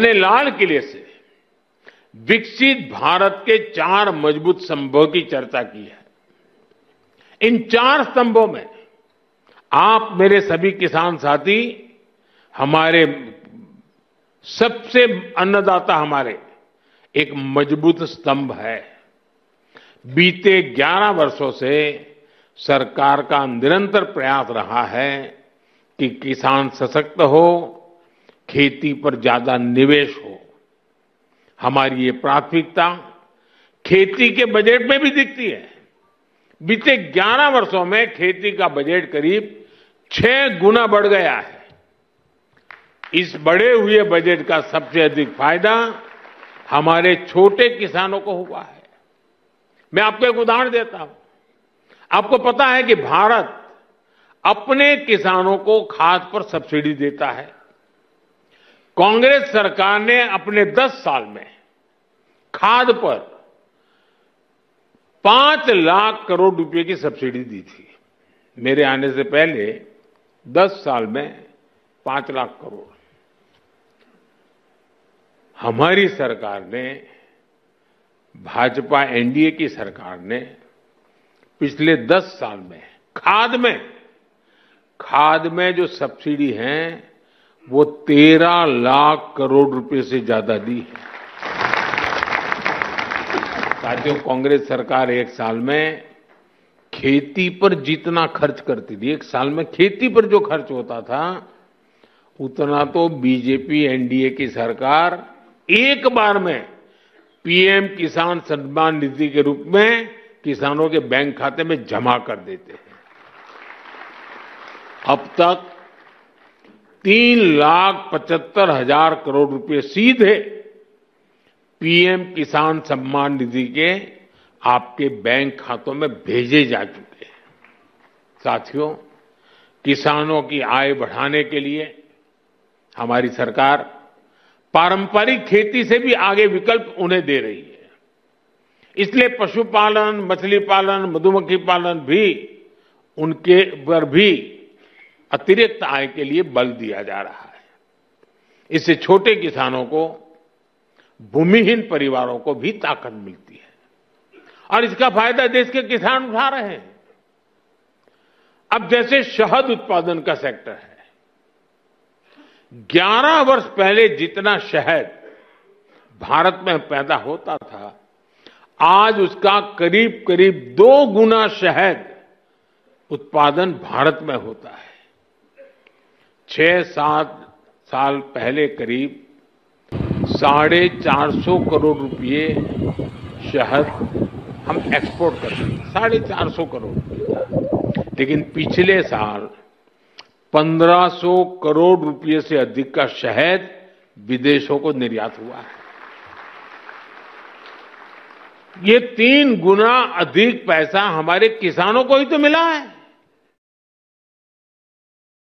मैंने लाल किले से विकसित भारत के 4 मजबूत स्तंभों की चर्चा की है। इन 4 स्तंभों में आप मेरे सभी किसान साथी, हमारे सबसे अन्नदाता हमारे एक मजबूत स्तंभ है। बीते 11 वर्षों से सरकार का निरंतर प्रयास रहा है कि किसान सशक्त हो, खेती पर ज्यादा निवेश हो। हमारी ये प्राथमिकता खेती के बजट में भी दिखती है। बीते 11 वर्षों में खेती का बजट करीब 6 गुना बढ़ गया है। इस बढ़े हुए बजट का सबसे अधिक फायदा हमारे छोटे किसानों को हुआ है। मैं आपको एक उदाहरण देता हूं। आपको पता है कि भारत अपने किसानों को खाद पर सब्सिडी देता है। कांग्रेस सरकार ने अपने 10 साल में खाद पर 5 लाख करोड़ रुपए की सब्सिडी दी थी। मेरे आने से पहले 10 साल में 5 लाख करोड़। हमारी सरकार ने, भाजपा एनडीए की सरकार ने पिछले 10 साल में खाद में जो सब्सिडी है वो 13 लाख करोड़ रुपए से ज्यादा दी है। साथियों, कांग्रेस सरकार एक साल में खेती पर जितना खर्च करती थी, एक साल में खेती पर जो खर्च होता था, उतना तो बीजेपी एनडीए की सरकार एक बार में पीएम किसान सम्मान निधि के रूप में किसानों के बैंक खाते में जमा कर देते हैं। अब तक 3,75,000 करोड़ रुपए सीधे पीएम किसान सम्मान निधि के आपके बैंक खातों में भेजे जा चुके हैं। साथियों, किसानों की आय बढ़ाने के लिए हमारी सरकार पारंपरिक खेती से भी आगे विकल्प उन्हें दे रही है। इसलिए पशुपालन, मछली पालन, मधुमक्खी पालन भी, उनके पर भी अतिरिक्त आय के लिए बल दिया जा रहा है। इससे छोटे किसानों को, भूमिहीन परिवारों को भी ताकत मिलती है और इसका फायदा देश के किसान उठा रहे हैं। अब जैसे शहद उत्पादन का सेक्टर है, 11 वर्ष पहले जितना शहद भारत में पैदा होता था, आज उसका करीब करीब 2 गुना शहद उत्पादन भारत में होता है। 6-7 साल पहले करीब 450 करोड़ रुपए शहद हम एक्सपोर्ट करते थे, 450 करोड़। लेकिन पिछले साल 1500 करोड़ रुपए से अधिक का शहद विदेशों को निर्यात हुआ है। ये 3 गुना अधिक पैसा हमारे किसानों को ही तो मिला है।